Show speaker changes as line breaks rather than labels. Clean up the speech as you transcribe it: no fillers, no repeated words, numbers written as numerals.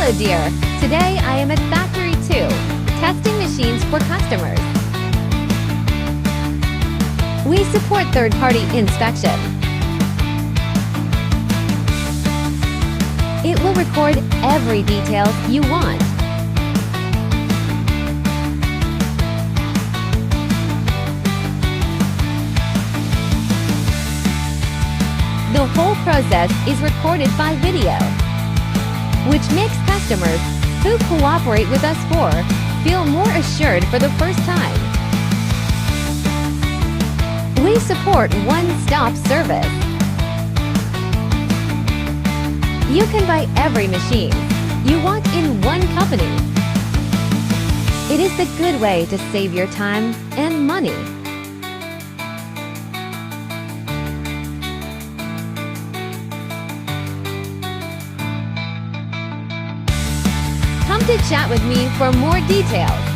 Hello dear, today I am at Factory 2, testing machines for customers. We support third-party inspection. It will record every detail you want. The whole process is recorded by video, which makes customers who cooperate with us feel more assured for the first time. We support one-stop service. You can buy every machine you want in one company. It is the good way to save your time and money. Come to chat with me for more details.